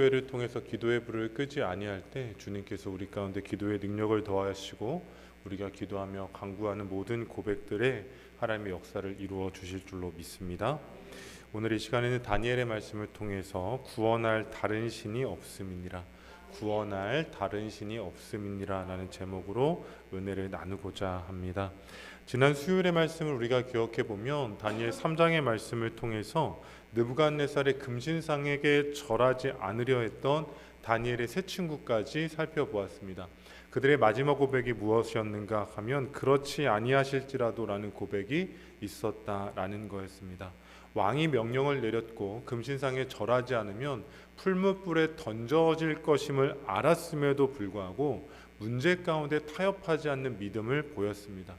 기도회를 통해서 기도의 불을 끄지 아니할 때 주님께서 우리 가운데 기도의 능력을 더하시고 우리가 기도하며 간구하는 모든 고백들에 하나님의 역사를 이루어 주실 줄로 믿습니다. 오늘 이 시간에는 다니엘의 말씀을 통해서 구원할 다른 신이 없음이니라, 구원할 다른 신이 없음이니라 라는 제목으로 은혜를 나누고자 합니다. 지난 수요일의 말씀을 우리가 기억해 보면 다니엘 3장의 말씀을 통해서 느부갓네살의 금신상에게 절하지 않으려 했던 다니엘의 세 친구까지 살펴보았습니다. 그들의 마지막 고백이 무엇이었는가 하면 그렇지 아니하실지라도 라는 고백이 있었다라는 거였습니다. 왕이 명령을 내렸고 금신상에 절하지 않으면 풀무불에 던져질 것임을 알았음에도 불구하고 문제 가운데 타협하지 않는 믿음을 보였습니다.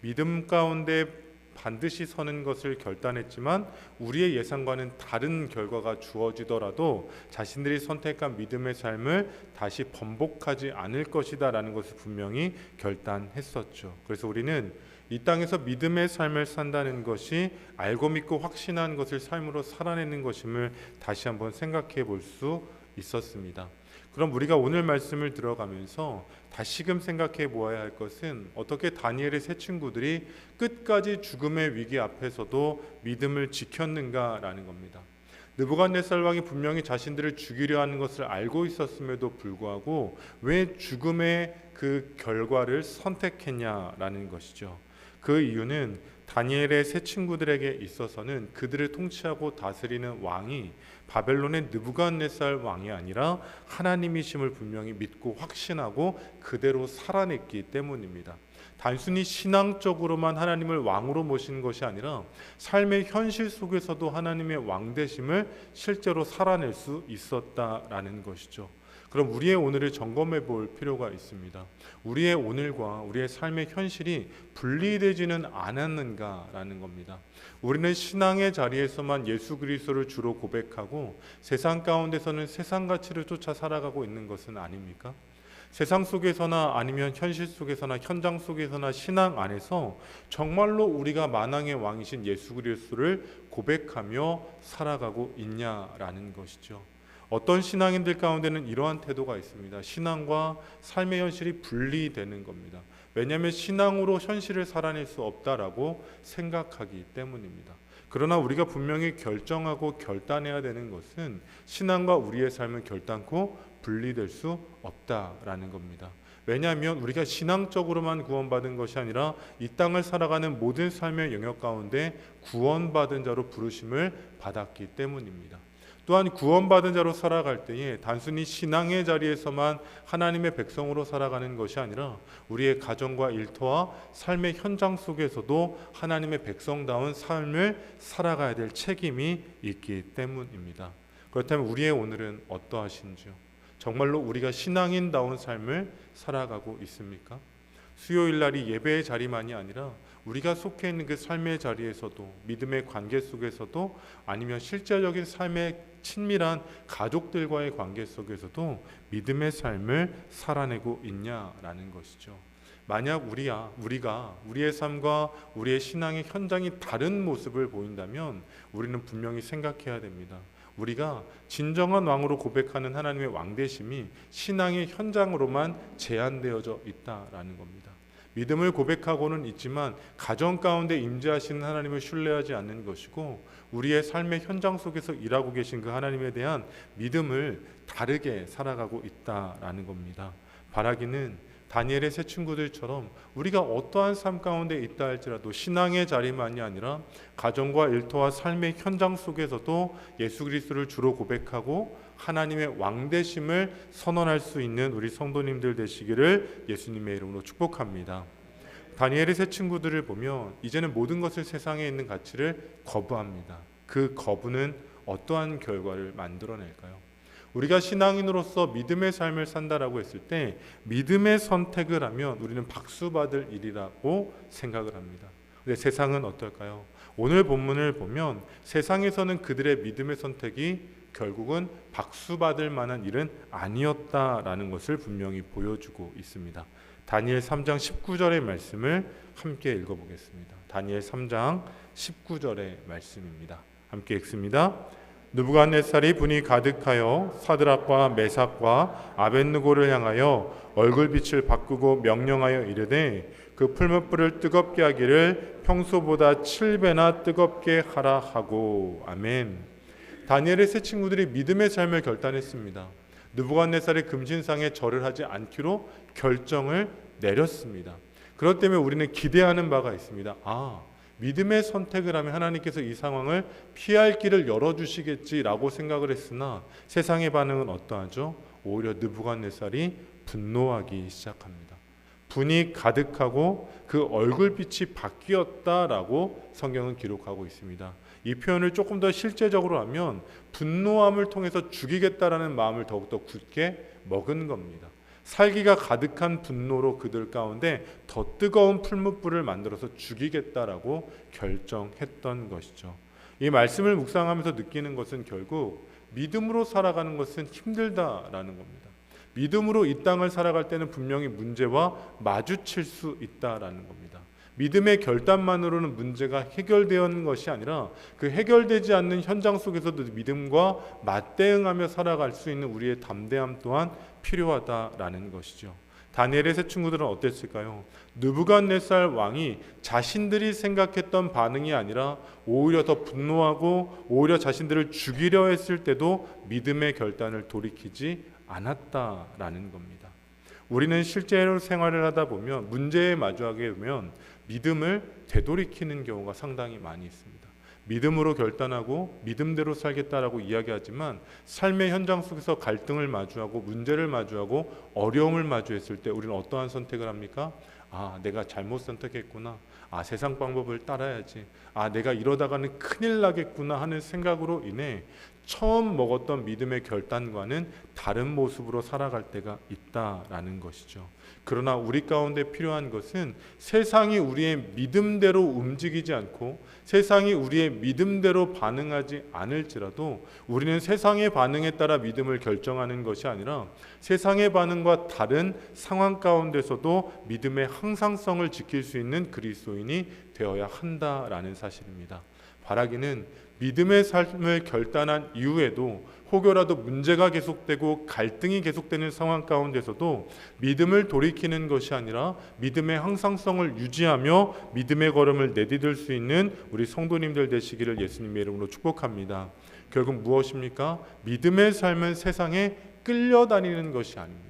믿음 가운데 반드시 서는 것을 결단했지만 우리의 예상과는 다른 결과가 주어지더라도 자신들이 선택한 믿음의 삶을 다시 번복하지 않을 것이다 라는 것을 분명히 결단했었죠. 그래서 우리는 이 땅에서 믿음의 삶을 산다는 것이 알고 믿고 확신한 것을 삶으로 살아내는 것임을 다시 한번 생각해 볼 수 있었습니다. 그럼 우리가 오늘 말씀을 들어가면서 다시금 생각해 보아야 할 것은 어떻게 다니엘의 세 친구들이 끝까지 죽음의 위기 앞에서도 믿음을 지켰는가라는 겁니다. 느부갓네살 왕이 분명히 자신들을 죽이려 하는 것을 알고 있었음에도 불구하고 왜 죽음의 그 결과를 선택했냐라는 것이죠. 그 이유는 다니엘의 세 친구들에게 있어서는 그들을 통치하고 다스리는 왕이 바벨론의 느부갓네살 왕이 아니라 하나님이심을 분명히 믿고 확신하고 그대로 살아냈기 때문입니다. 단순히 신앙적으로만 하나님을 왕으로 모신 것이 아니라 삶의 현실 속에서도 하나님의 왕 되심을 실제로 살아낼 수 있었다라는 것이죠. 그럼 우리의 오늘을 점검해 볼 필요가 있습니다. 우리의 오늘과 우리의 삶의 현실이 분리되지는 않았는가라는 겁니다. 우리는 신앙의 자리에서만 예수 그리스도를 주로 고백하고 세상 가운데서는 세상 가치를 쫓아 살아가고 있는 것은 아닙니까? 세상 속에서나 아니면 현실 속에서나 현장 속에서나 신앙 안에서 정말로 우리가 만왕의 왕이신 예수 그리스도를 고백하며 살아가고 있냐라는 것이죠. 어떤 신앙인들 가운데는 이러한 태도가 있습니다. 신앙과 삶의 현실이 분리되는 겁니다. 왜냐하면 신앙으로 현실을 살아낼 수 없다라고 생각하기 때문입니다. 그러나 우리가 분명히 결정하고 결단해야 되는 것은 신앙과 우리의 삶은 결단코 분리될 수 없다라는 겁니다. 왜냐하면 우리가 신앙적으로만 구원받은 것이 아니라 이 땅을 살아가는 모든 삶의 영역 가운데 구원받은 자로 부르심을 받았기 때문입니다. 또한 구원받은 자로 살아갈 때에 단순히 신앙의 자리에서만 하나님의 백성으로 살아가는 것이 아니라 우리의 가정과 일터와 삶의 현장 속에서도 하나님의 백성다운 삶을 살아가야 될 책임이 있기 때문입니다. 그렇다면 우리의 오늘은 어떠하신지요? 정말로 우리가 신앙인다운 삶을 살아가고 있습니까? 수요일 날이 예배의 자리만이 아니라 우리가 속해 있는 그 삶의 자리에서도 믿음의 관계 속에서도 아니면 실제적인 삶의 친밀한 가족들과의 관계 속에서도 믿음의 삶을 살아내고 있냐라는 것이죠. 만약 우리가 우리의 삶과 우리의 신앙의 현장이 다른 모습을 보인다면 우리는 분명히 생각해야 됩니다. 우리가 진정한 왕으로 고백하는 하나님의 왕되심이 신앙의 현장으로만 제한되어져 있다라는 겁니다. 믿음을 고백하고는 있지만 가정 가운데 임재하시는 하나님을 신뢰하지 않는 것이고 우리의 삶의 현장 속에서 일하고 계신 그 하나님에 대한 믿음을 다르게 살아가고 있다라는 겁니다. 바라기는 다니엘의 세 친구들처럼 우리가 어떠한 삶 가운데 있다 할지라도 신앙의 자리만이 아니라 가정과 일터와 삶의 현장 속에서도 예수 그리스도를 주로 고백하고 하나님의 왕되심을 선언할 수 있는 우리 성도님들 되시기를 예수님의 이름으로 축복합니다. 다니엘의 세 친구들을 보면 이제는 모든 것을 세상에 있는 가치를 거부합니다. 그 거부는 어떠한 결과를 만들어낼까요? 우리가 신앙인으로서 믿음의 삶을 산다라고 했을 때 믿음의 선택을 하면 우리는 박수 받을 일이라고 생각을 합니다. 근데 세상은 어떨까요? 오늘 본문을 보면 세상에서는 그들의 믿음의 선택이 결국은 박수 받을 만한 일은 아니었다라는 것을 분명히 보여주고 있습니다. 다니엘 3장 19절의 말씀을 함께 읽어보겠습니다. 다니엘 3장 19절의 말씀입니다. 함께 읽습니다. 느부갓네살이 분이 가득하여 사드락과 메삭과 아벳느고를 향하여 얼굴빛을 바꾸고 명령하여 이르되 그 풀무불을 뜨겁게 하기를 평소보다 7배나 뜨겁게 하라 하고. 아멘. 다니엘의 세 친구들이 믿음의 삶을 결단했습니다. 느부갓네살의 금신상에 절을 하지 않기로 결정을 내렸습니다. 그렇기 때문에 우리는 기대하는 바가 있습니다. 믿음의 선택을 하면 하나님께서 이 상황을 피할 길을 열어주시겠지라고 생각을 했으나 세상의 반응은 어떠하죠? 오히려 느부갓네살이 분노하기 시작합니다. 분이 가득하고 그 얼굴빛이 바뀌었다라고 성경은 기록하고 있습니다. 이 표현을 조금 더 실제적으로 하면 분노함을 통해서 죽이겠다라는 마음을 더욱더 굳게 먹은 겁니다. 살기가 가득한 분노로 그들 가운데 더 뜨거운 풀무불을 만들어서 죽이겠다라고 결정했던 것이죠. 이 말씀을 묵상하면서 느끼는 것은 결국 믿음으로 살아가는 것은 힘들다라는 겁니다. 믿음으로 이 땅을 살아갈 때는 분명히 문제와 마주칠 수 있다라는 겁니다. 믿음의 결단만으로는 문제가 해결되는 것이 아니라 그 해결되지 않는 현장 속에서도 믿음과 맞대응하며 살아갈 수 있는 우리의 담대함 또한 필요하다라는 것이죠. 다니엘의 세 친구들은 어땠을까요? 느부갓네살 왕이 자신들이 생각했던 반응이 아니라 오히려 더 분노하고 오히려 자신들을 죽이려 했을 때도 믿음의 결단을 돌이키지 않았다라는 겁니다. 우리는 실제로 생활을 하다 보면 문제에 마주하게 되면 믿음을 되돌이키는 경우가 상당히 많이 있습니다. 믿음으로 결단하고 믿음대로 살겠다라고 이야기하지만 삶의 현장 속에서 갈등을 마주하고 문제를 마주하고 어려움을 마주했을 때 우리는 어떠한 선택을 합니까? 내가 잘못 선택했구나. 세상 방법을 따라야지. 내가 이러다가는 큰일 나겠구나 하는 생각으로 인해 처음 먹었던 믿음의 결단과는 다른 모습으로 살아갈 때가 있다라는 것이죠. 그러나 우리 가운데 필요한 것은 세상이 우리의 믿음대로 움직이지 않고 세상이 우리의 믿음대로 반응하지 않을지라도 우리는 세상의 반응에 따라 믿음을 결정하는 것이 아니라 세상의 반응과 다른 상황 가운데서도 믿음의 항상성을 지킬 수 있는 그리스도인이 되어야 한다라는 사실입니다. 바라기는 믿음의 삶을 결단한 이후에도 혹여라도 문제가 계속되고 갈등이 계속되는 상황 가운데서도 믿음을 돌이키는 것이 아니라 믿음의 항상성을 유지하며 믿음의 걸음을 내디딜 수 있는 우리 성도님들 되시기를 예수님의 이름으로 축복합니다. 결국 무엇입니까? 믿음의 삶은 세상에 끌려다니는 것이 아닙니다.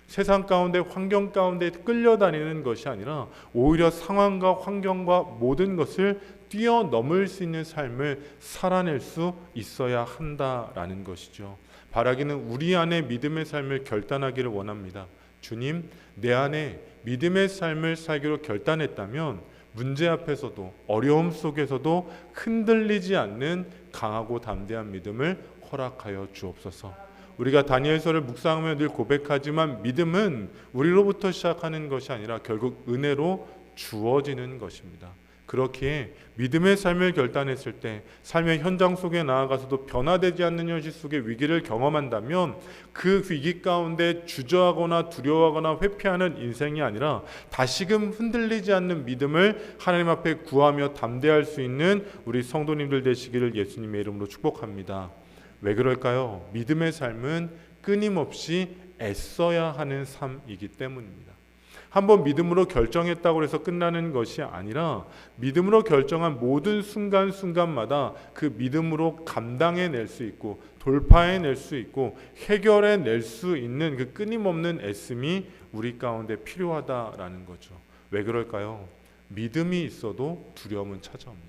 세상 가운데 환경 가운데 끌려다니는 것이 아니라 오히려 상황과 환경과 모든 것을 뛰어넘을 수 있는 삶을 살아낼 수 있어야 한다라는 것이죠. 바라기는 우리 안에 믿음의 삶을 결단하기를 원합니다. 주님, 내 안에 믿음의 삶을 살기로 결단했다면 문제 앞에서도 어려움 속에서도 흔들리지 않는 강하고 담대한 믿음을 허락하여 주옵소서. 우리가 다니엘서를 묵상하며 늘 고백하지만 믿음은 우리로부터 시작하는 것이 아니라 결국 은혜로 주어지는 것입니다. 그렇기에 믿음의 삶을 결단했을 때 삶의 현장 속에 나아가서도 변화되지 않는 현실 속의 위기를 경험한다면 그 위기 가운데 주저하거나 두려워하거나 회피하는 인생이 아니라 다시금 흔들리지 않는 믿음을 하나님 앞에 구하며 담대할 수 있는 우리 성도님들 되시기를 예수님의 이름으로 축복합니다. 왜 그럴까요? 믿음의 삶은 끊임없이 애써야 하는 삶이기 때문입니다. 한번 믿음으로 결정했다고 해서 끝나는 것이 아니라 믿음으로 결정한 모든 순간순간마다 그 믿음으로 감당해낼 수 있고 돌파해낼 수 있고 해결해낼 수 있는 그 끊임없는 애씀이 우리 가운데 필요하다라는 거죠. 왜 그럴까요? 믿음이 있어도 두려움은 찾아옵니다.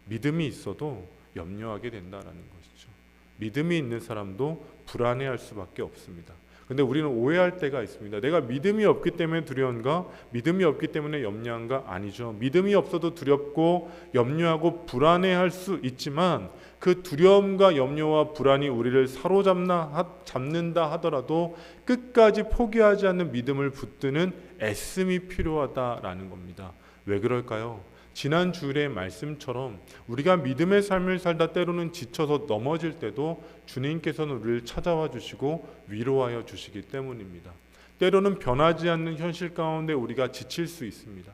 믿음이 있어도 염려하게 된다라는 것이죠. 믿음이 있는 사람도 불안해할 수밖에 없습니다. 근데 우리는 오해할 때가 있습니다. 내가 믿음이 없기 때문에 두려운가? 믿음이 없기 때문에 염려한가? 아니죠. 믿음이 없어도 두렵고 염려하고 불안해할 수 있지만 그 두려움과 염려와 불안이 우리를 잡는다 하더라도 끝까지 포기하지 않는 믿음을 붙드는 애씀이 필요하다라는 겁니다. 왜 그럴까요? 지난 주일의 말씀처럼 우리가 믿음의 삶을 살다 때로는 지쳐서 넘어질 때도 주님께서는 우리를 찾아와 주시고 위로하여 주시기 때문입니다. 때로는 변하지 않는 현실 가운데 우리가 지칠 수 있습니다.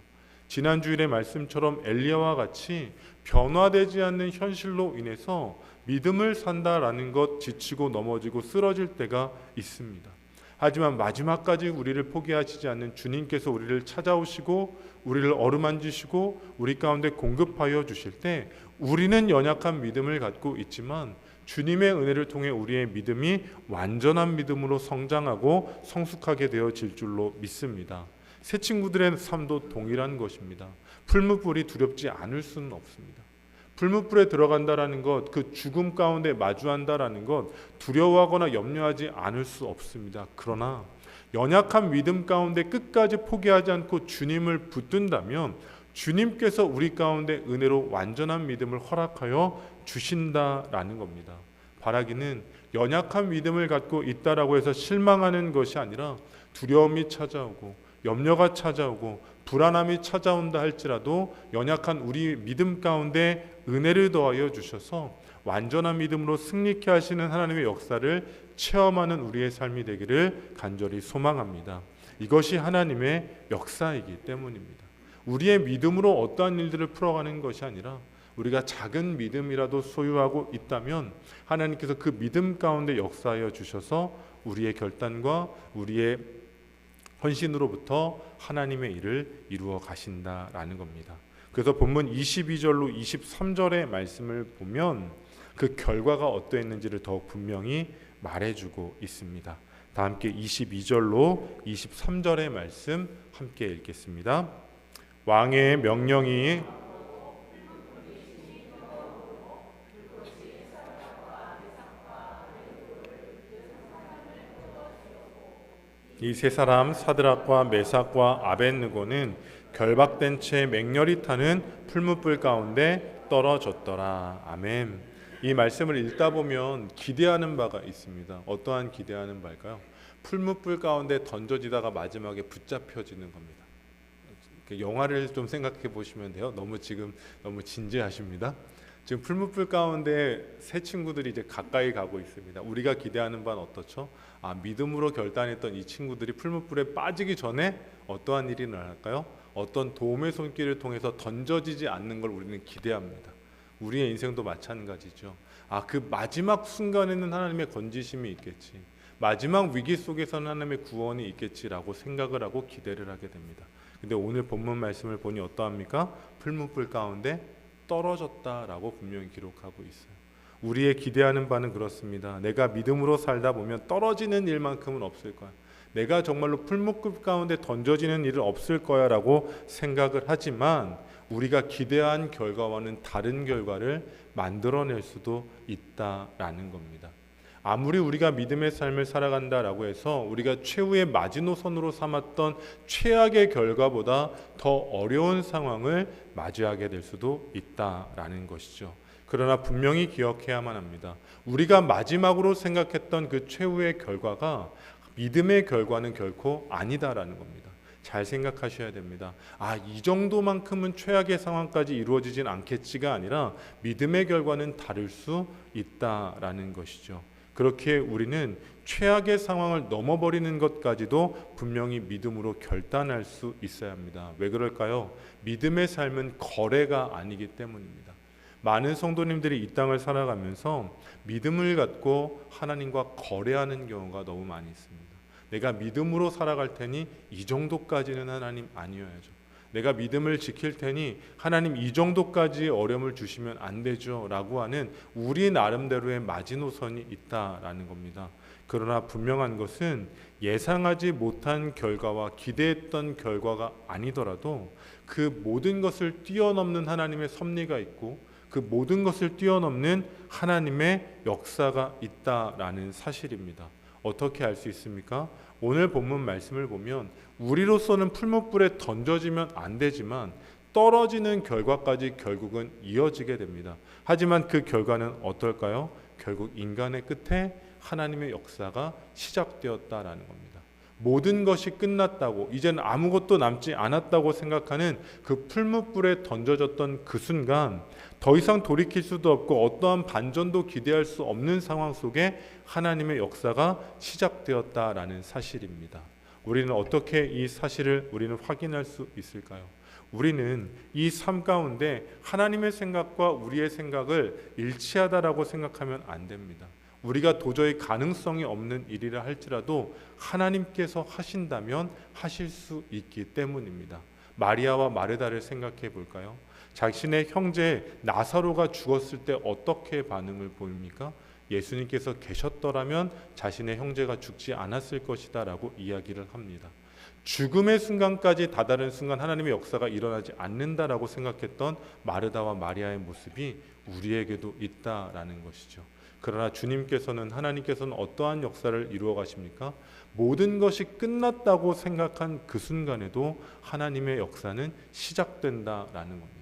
지난 주일의 말씀처럼 엘리야와 같이 변화되지 않는 현실로 인해서 믿음을 산다라는 것 지치고 넘어지고 쓰러질 때가 있습니다. 하지만 마지막까지 우리를 포기하시지 않는 주님께서 우리를 찾아오시고 우리를 어루만지시고 우리 가운데 공급하여 주실 때 우리는 연약한 믿음을 갖고 있지만 주님의 은혜를 통해 우리의 믿음이 완전한 믿음으로 성장하고 성숙하게 되어질 줄로 믿습니다. 새 친구들의 삶도 동일한 것입니다. 풀무불이 두렵지 않을 수는 없습니다. 풀무불에 들어간다라는 것, 그 죽음 가운데 마주한다라는 것 두려워하거나 염려하지 않을 수 없습니다. 그러나 연약한 믿음 가운데 끝까지 포기하지 않고 주님을 붙든다면 주님께서 우리 가운데 은혜로 완전한 믿음을 허락하여 주신다라는 겁니다. 바라기는 연약한 믿음을 갖고 있다라고 해서 실망하는 것이 아니라 두려움이 찾아오고 염려가 찾아오고 불안함이 찾아온다 할지라도 연약한 우리 믿음 가운데 은혜를 더하여 주셔서 완전한 믿음으로 승리케 하시는 하나님의 역사를 체험하는 우리의 삶이 되기를 간절히 소망합니다. 이것이 하나님의 역사이기 때문입니다. 우리의 믿음으로 어떠한 일들을 풀어가는 것이 아니라 우리가 작은 믿음이라도 소유하고 있다면 하나님께서 그 믿음 가운데 역사하여 주셔서 우리의 결단과 우리의 헌신으로부터 하나님의 일을 이루어 가신다라는 겁니다. 그래서 본문 22절로 23절의 말씀을 보면 그 결과가 어떠했는지를 더욱 분명히 말해주고 있습니다. 다 함께 22절로 23절의 말씀 함께 읽겠습니다. 왕의 명령이 이 세 사람 사드락과 메삭과 아벳느고는 결박된 채 맹렬히 타는 풀무불 가운데 떨어졌더라. 아멘. 이 말씀을 읽다 보면 기대하는 바가 있습니다. 어떠한 기대하는 바일까요? 풀무불 가운데 던져지다가 마지막에 붙잡혀지는 겁니다. 영화를 좀 생각해 보시면 돼요. 너무 진지하십니다. 지금 풀무불 가운데 새 친구들이 이제 가까이 가고 있습니다. 우리가 기대하는 바는 어떻죠? 믿음으로 결단했던 이 친구들이 풀무불에 빠지기 전에 어떠한 일이 일어날까요? 어떤 도움의 손길을 통해서 던져지지 않는 걸 우리는 기대합니다. 우리의 인생도 마찬가지죠. 그 마지막 순간에는 하나님의 건지심이 있겠지. 마지막 위기 속에서는 하나님의 구원이 있겠지라고 생각을 하고 기대를 하게 됩니다. 근데 오늘 본문 말씀을 보니 어떠합니까? 풀무불 가운데 떨어졌다라고 분명히 기록하고 있어요. 우리의 기대하는 바는 그렇습니다. 내가 믿음으로 살다 보면 떨어지는 일만큼은 없을 거야. 내가 정말로 풀무불 가운데 던져지는 일은 없을 거야 라고 생각을 하지만 우리가 기대한 결과와는 다른 결과를 만들어낼 수도 있다라는 겁니다. 아무리 우리가 믿음의 삶을 살아간다라고 해서 우리가 최후의 마지노선으로 삼았던 최악의 결과보다 더 어려운 상황을 맞이하게 될 수도 있다라는 것이죠. 그러나 분명히 기억해야만 합니다. 우리가 마지막으로 생각했던 그 최후의 결과가 믿음의 결과는 결코 아니다라는 겁니다. 잘 생각하셔야 됩니다. 이 정도만큼은 최악의 상황까지 이루어지진 않겠지가 아니라 믿음의 결과는 다를 수 있다라는 것이죠. 그렇게 우리는 최악의 상황을 넘어버리는 것까지도 분명히 믿음으로 결단할 수 있어야 합니다. 왜 그럴까요? 믿음의 삶은 거래가 아니기 때문입니다. 많은 성도님들이 이 땅을 살아가면서 믿음을 갖고 하나님과 거래하는 경우가 너무 많이 있습니다. 내가 믿음으로 살아갈 테니 이 정도까지는 하나님 아니어야죠. 내가 믿음을 지킬 테니 하나님 이 정도까지 어려움을 주시면 안 되죠 라고 하는 우리 나름대로의 마지노선이 있다라는 겁니다. 그러나 분명한 것은 예상하지 못한 결과와 기대했던 결과가 아니더라도 그 모든 것을 뛰어넘는 하나님의 섭리가 있고 그 모든 것을 뛰어넘는 하나님의 역사가 있다라는 사실입니다. 어떻게 알 수 있습니까? 오늘 본문 말씀을 보면 우리로서는 풀무불에 던져지면 안 되지만 떨어지는 결과까지 결국은 이어지게 됩니다. 하지만 그 결과는 어떨까요? 결국 인간의 끝에 하나님의 역사가 시작되었다라는 겁니다. 모든 것이 끝났다고 이제는 아무것도 남지 않았다고 생각하는 그 풀무불에 던져졌던 그 순간 더 이상 돌이킬 수도 없고 어떠한 반전도 기대할 수 없는 상황 속에 하나님의 역사가 시작되었다라는 사실입니다. 우리는 어떻게 이 사실을 우리는 확인할 수 있을까요? 우리는 이 삶 가운데 하나님의 생각과 우리의 생각을 일치하다라고 생각하면 안 됩니다. 우리가 도저히 가능성이 없는 일이라 할지라도 하나님께서 하신다면 하실 수 있기 때문입니다. 마리아와 마르다를 생각해 볼까요? 자신의 형제 나사로가 죽었을 때 어떻게 반응을 보입니까? 예수님께서 계셨더라면 자신의 형제가 죽지 않았을 것이다 라고 이야기를 합니다. 죽음의 순간까지 다다른 순간 하나님의 역사가 일어나지 않는다라고 생각했던 마르다와 마리아의 모습이 우리에게도 있다라는 것이죠. 그러나 주님께서는, 하나님께서는 어떠한 역사를 이루어 가십니까? 모든 것이 끝났다고 생각한 그 순간에도 하나님의 역사는 시작된다라는 겁니다.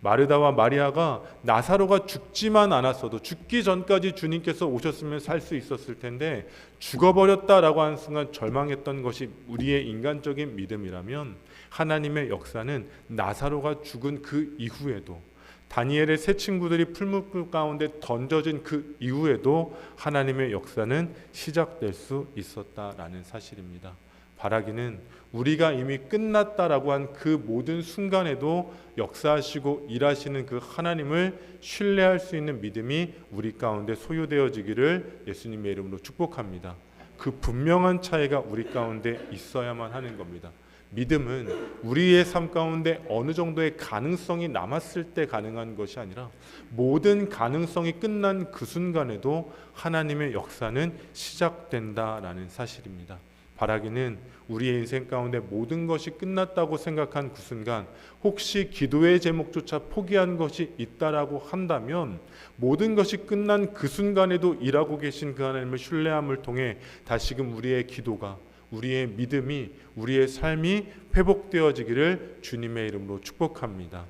마르다와 마리아가 나사로가 죽지만 않았어도, 죽기 전까지 주님께서 오셨으면 살 수 있었을 텐데 죽어버렸다라고 하는 순간 절망했던 것이 우리의 인간적인 믿음이라면, 하나님의 역사는 나사로가 죽은 그 이후에도, 다니엘의 세 친구들이 풀무불 가운데 던져진 그 이후에도 하나님의 역사는 시작될 수 있었다라는 사실입니다. 바라기는 우리가 이미 끝났다라고 한 그 모든 순간에도 역사하시고 일하시는 그 하나님을 신뢰할 수 있는 믿음이 우리 가운데 소유되어지기를 예수님의 이름으로 축복합니다. 그 분명한 차이가 우리 가운데 있어야만 하는 겁니다. 믿음은 우리의 삶 가운데 어느 정도의 가능성이 남았을 때 가능한 것이 아니라 모든 가능성이 끝난 그 순간에도 하나님의 역사는 시작된다라는 사실입니다. 바라기는 우리의 인생 가운데 모든 것이 끝났다고 생각한 그 순간, 혹시 기도의 제목조차 포기한 것이 있다라고 한다면, 모든 것이 끝난 그 순간에도 일하고 계신 그 하나님을 신뢰함을 통해 다시금 우리의 기도가, 우리의 믿음이, 우리의 삶이 회복되어지기를 주님의 이름으로 축복합니다.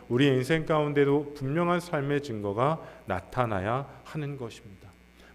우리의 인생 가운데도 분명한 삶의 증거가 나타나야 하는 것입니다.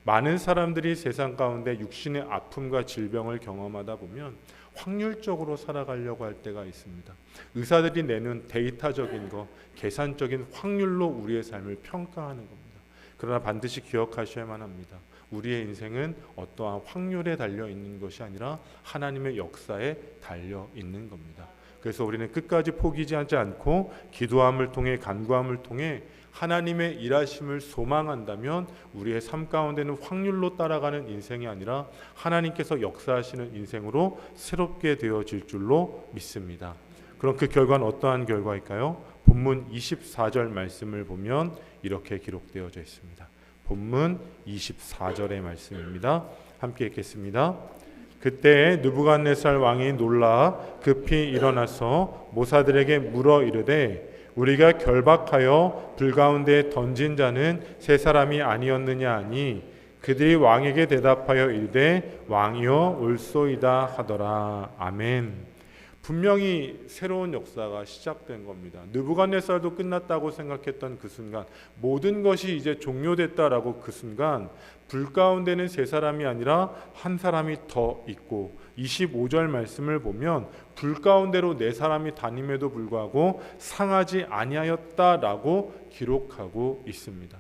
많은 사람들이 세상 가운데 육신의 아픔과 질병을 경험하다 보면 확률적으로 살아가려고 할 때가 있습니다. 의사들이 내는 데이터적인 것, 계산적인 확률로 우리의 삶을 평가하는 겁니다. 그러나 반드시 기억하셔야만 합니다. 우리의 인생은 어떠한 확률에 달려 있는 것이 아니라 하나님의 역사에 달려 있는 겁니다. 그래서 우리는 끝까지 포기하지 않고 기도함을 통해, 간구함을 통해 하나님의 일하심을 소망한다면 우리의 삶 가운데는 확률로 따라가는 인생이 아니라 하나님께서 역사하시는 인생으로 새롭게 되어질 줄로 믿습니다. 그럼 그 결과는 어떠한 결과일까요? 본문 24절 말씀을 보면 이렇게 기록되어져 있습니다. 본문 24절의 말씀입니다. 함께 읽겠습니다. 그때 느부갓네살 왕이 놀라 급히 일어나서 모사들에게 물어 이르되 우리가 결박하여 불 가운데 던진 자는 세 사람이 아니었느냐 하니 그들이 왕에게 대답하여 이르되 왕이여 올소이다 하더라. 아멘. 분명히 새로운 역사가 시작된 겁니다. 느부갓네살도 끝났다고 생각했던 그 순간, 모든 것이 이제 종료됐다라고 그 순간, 불 가운데는 세 사람이 아니라 한 사람이 더 있고, 25절 말씀을 보면 불 가운데로 네 사람이 다님에도 불구하고 상하지 아니하였다라고 기록하고 있습니다.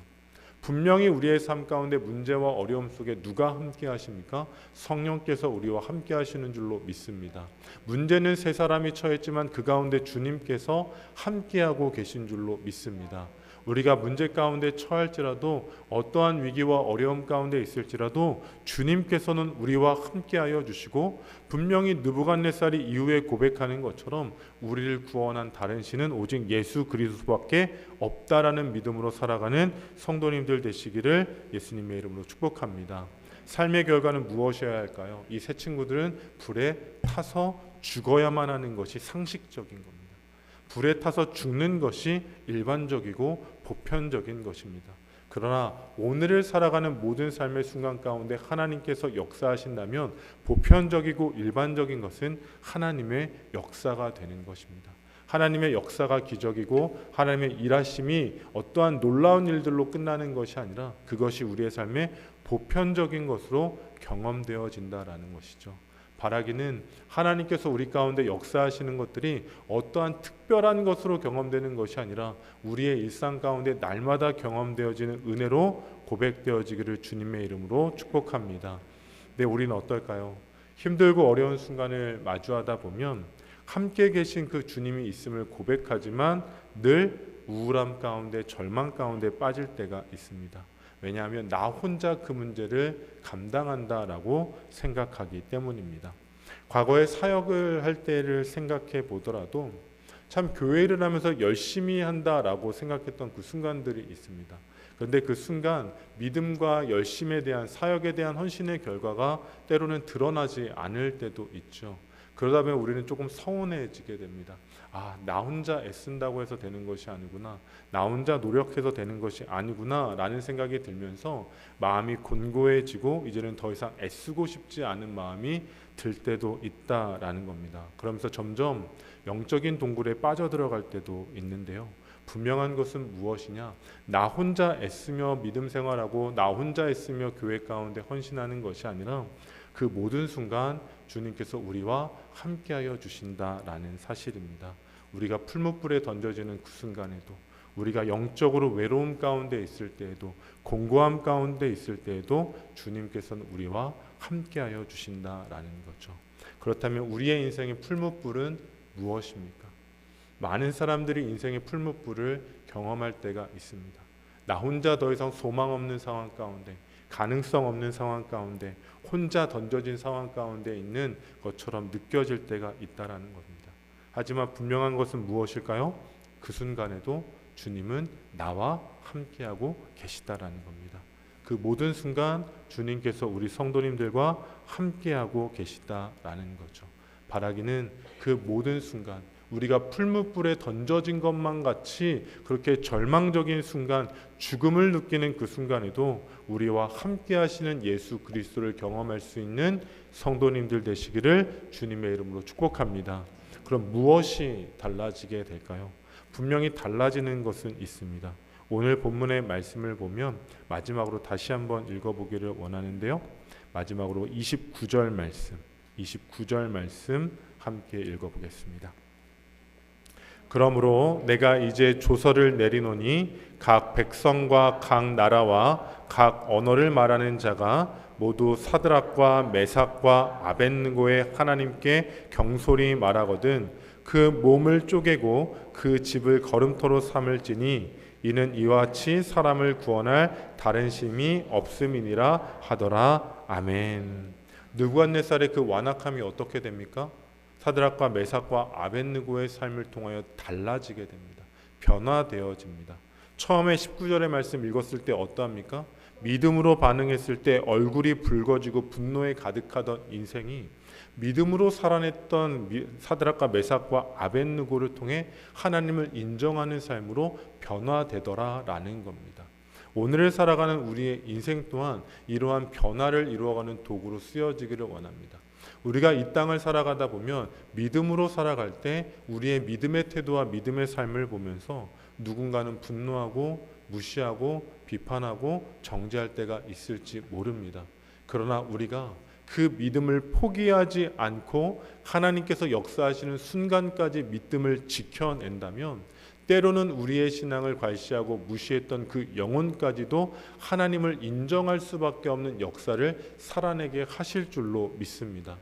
분명히 우리의 삶 가운데 문제와 어려움 속에 누가 함께 하십니까? 성령께서 우리와 함께 하시는 줄로 믿습니다. 문제는 세 사람이 처했지만 그 가운데 주님께서 함께하고 계신 줄로 믿습니다. 우리가 문제 가운데 처할지라도, 어떠한 위기와 어려움 가운데 있을지라도 주님께서는 우리와 함께하여 주시고, 분명히 느부갓네살이 이후에 고백하는 것처럼 우리를 구원한 다른 신은 오직 예수 그리스도밖에 없다라는 믿음으로 살아가는 성도님들 되시기를 예수님의 이름으로 축복합니다. 삶의 결과는 무엇이어야 할까요? 이 세 친구들은 불에 타서 죽어야만 하는 것이 상식적인 겁니다. 불에 타서 죽는 것이 일반적이고 보편적인 것입니다. 그러나 오늘을 살아가는 모든 삶의 순간 가운데 하나님께서 역사하신다면 보편적이고 일반적인 것은 하나님의 역사가 되는 것입니다. 하나님의 역사가 기적이고 하나님의 일하심이 어떠한 놀라운 일들로 끝나는 것이 아니라 그것이 우리의 삶의 보편적인 것으로 경험되어진다라는 것이죠. 바라기는 하나님께서 우리 가운데 역사하시는 것들이 어떠한 특별한 것으로 경험되는 것이 아니라 우리의 일상 가운데 날마다 경험되어지는 은혜로 고백되어지기를 주님의 이름으로 축복합니다. 근데 우리는 어떨까요? 힘들고 어려운 순간을 마주하다 보면 함께 계신 그 주님이 있음을 고백하지만 늘 우울함 가운데 절망 가운데 빠질 때가 있습니다. 왜냐하면 나 혼자 그 문제를 감당한다라고 생각하기 때문입니다. 과거에 사역을 할 때를 생각해 보더라도 참 교회를 하면서 열심히 한다라고 생각했던 그 순간들이 있습니다. 그런데 그 순간 믿음과 열심에 대한 사역에 대한 헌신의 결과가 때로는 드러나지 않을 때도 있죠. 그러다 보면 우리는 조금 서운해지게 됩니다. 나 혼자 애쓴다고 해서 되는 것이 아니구나. 나 혼자 노력해서 되는 것이 아니구나 라는 생각이 들면서 마음이 곤고해지고 이제는 더 이상 애쓰고 싶지 않은 마음이 들 때도 있다라는 겁니다. 그러면서 점점 영적인 동굴에 빠져들어갈 때도 있는데요. 분명한 것은 무엇이냐? 나 혼자 애쓰며 믿음 생활하고 나 혼자 애쓰며 교회 가운데 헌신하는 것이 아니라 그 모든 순간 주님께서 우리와 함께하여 주신다라는 사실입니다. 우리가 풀무불에 던져지는 그 순간에도, 우리가 영적으로 외로움 가운데 있을 때에도, 공고함 가운데 있을 때에도 주님께서는 우리와 함께하여 주신다라는 거죠. 그렇다면 우리의 인생의 풀무불은 무엇입니까? 많은 사람들이 인생의 풀무불을 경험할 때가 있습니다. 나 혼자 더 이상 소망 없는 상황 가운데, 가능성 없는 상황 가운데, 혼자 던져진 상황 가운데 있는 것처럼 느껴질 때가 있다라는 겁니다. 하지만 분명한 것은 무엇일까요? 그 순간에도 주님은 나와 함께하고 계시다라는 겁니다. 그 모든 순간 주님께서 우리 성도님들과 함께하고 계시다라는 거죠. 바라기는 그 모든 순간 우리가 풀무불에 던져진 것만 같이 그렇게 절망적인 순간, 죽음을 느끼는 그 순간에도 우리와 함께 하시는 예수 그리스도를 경험할 수 있는 성도님들 되시기를 주님의 이름으로 축복합니다. 그럼 무엇이 달라지게 될까요? 분명히 달라지는 것은 있습니다. 오늘 본문의 말씀을 보면 마지막으로 다시 한번 읽어보기를 원하는데요. 마지막으로 29절 말씀 함께 읽어보겠습니다. 그러므로 내가 이제 조서를 내리노니 각 백성과 각 나라와 각 언어를 말하는 자가 모두 사드락과 메삭과 아벳느고의 하나님께 경솔히 말하거든 그 몸을 쪼개고 그 집을 거름토로 삼을지니 이는 이와 같이 사람을 구원할 다른 심이 없음이니라 하더라. 아멘. 느부갓네살의 그 완악함이 어떻게 됩니까? 사드락과 메삭과 아벳느고의 삶을 통하여 달라지게 됩니다. 변화되어집니다. 처음에 19절의 말씀 읽었을 때 어떠합니까? 믿음으로 반응했을 때 얼굴이 붉어지고 분노에 가득하던 인생이 믿음으로 살아냈던 사드락과 메삭과 아벳느고를 통해 하나님을 인정하는 삶으로 변화되더라라는 겁니다. 오늘을 살아가는 우리의 인생 또한 이러한 변화를 이루어가는 도구로 쓰여지기를 원합니다. 우리가 이 땅을 살아가다 보면 믿음으로 살아갈 때 우리의 믿음의 태도와 믿음의 삶을 보면서 누군가는 분노하고 무시하고 비판하고 정죄할 때가 있을지 모릅니다. 그러나 우리가 그 믿음을 포기하지 않고 하나님께서 역사하시는 순간까지 믿음을 지켜낸다면 때로는 우리의 신앙을 괄시하고 무시했던 그 영혼까지도 하나님을 인정할 수밖에 없는 역사를 살아내게 하실 줄로 믿습니다.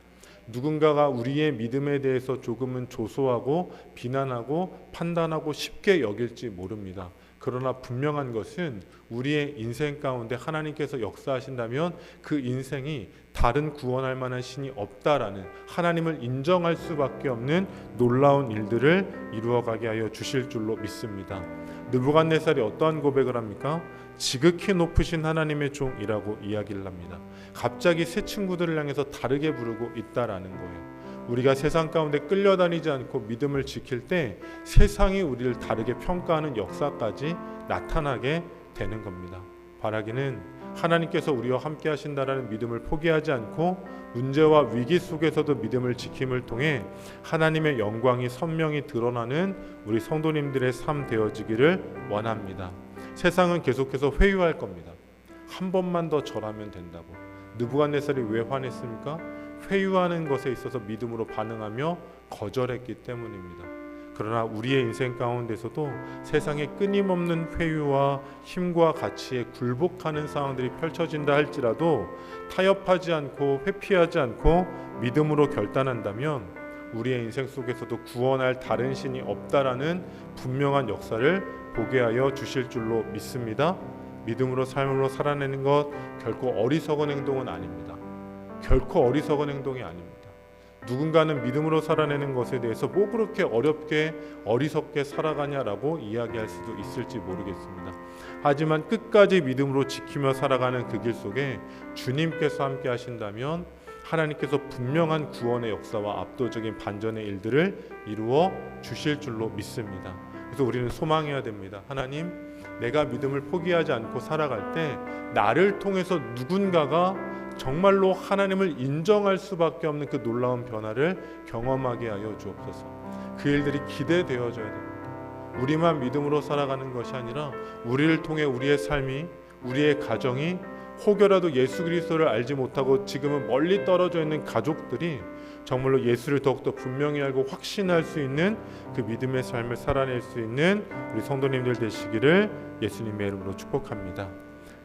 누군가가 우리의 믿음에 대해서 조금은 조소하고 비난하고 판단하고 쉽게 여길지 모릅니다. 그러나 분명한 것은 우리의 인생 가운데 하나님께서 역사하신다면 그 인생이 다른 구원할 만한 신이 없다라는 하나님을 인정할 수밖에 없는 놀라운 일들을 이루어가게 하여 주실 줄로 믿습니다. 느부갓네살이 어떠한 고백을 합니까? 지극히 높으신 하나님의 종이라고 이야기를 합니다. 갑자기 새 친구들을 향해서 다르게 부르고 있다라는 거예요. 우리가 세상 가운데 끌려다니지 않고 믿음을 지킬 때 세상이 우리를 다르게 평가하는 역사까지 나타나게 되는 겁니다. 바라기는 하나님께서 우리와 함께 하신다라는 믿음을 포기하지 않고 문제와 위기 속에서도 믿음을 지킴을 통해 하나님의 영광이 선명히 드러나는 우리 성도님들의 삶 되어지기를 원합니다. 세상은 계속해서 회유할 겁니다. 한 번만 더 절하면 된다고. 느부갓네살이 왜 화냈습니까? 회유하는 것에 있어서 믿음으로 반응하며 거절했기 때문입니다. 그러나 우리의 인생 가운데서도 세상의 끊임없는 회유와 힘과 가치에 굴복하는 상황들이 펼쳐진다 할지라도 타협하지 않고 회피하지 않고 믿음으로 결단한다면 우리의 인생 속에서도 구원할 다른 신이 없다라는 분명한 역사를 보게 하여 주실 줄로 믿습니다. 믿음으로 삶으로 살아내는 것 결코 어리석은 행동은 아닙니다. 결코 어리석은 행동이 아닙니다. 누군가는 믿음으로 살아내는 것에 대해서 뭐 그렇게 어렵게 어리석게 살아가냐라고 이야기할 수도 있을지 모르겠습니다. 하지만 끝까지 믿음으로 지키며 살아가는 그 길 속에 주님께서 함께 하신다면 하나님께서 분명한 구원의 역사와 압도적인 반전의 일들을 이루어 주실 줄로 믿습니다. 그래서 우리는 소망해야 됩니다. 하나님, 내가 믿음을 포기하지 않고 살아갈 때 나를 통해서 누군가가 정말로 하나님을 인정할 수밖에 없는 그 놀라운 변화를 경험하게 하여 주옵소서. 그 일들이 기대되어져야 됩니다. 우리만 믿음으로 살아가는 것이 아니라 우리를 통해 우리의 삶이, 우리의 가정이, 혹여라도 예수 그리스도를 알지 못하고 지금은 멀리 떨어져 있는 가족들이 정말로 예수를 더욱더 분명히 알고 확신할 수 있는 그 믿음의 삶을 살아낼 수 있는 우리 성도님들 되시기를 예수님의 이름으로 축복합니다.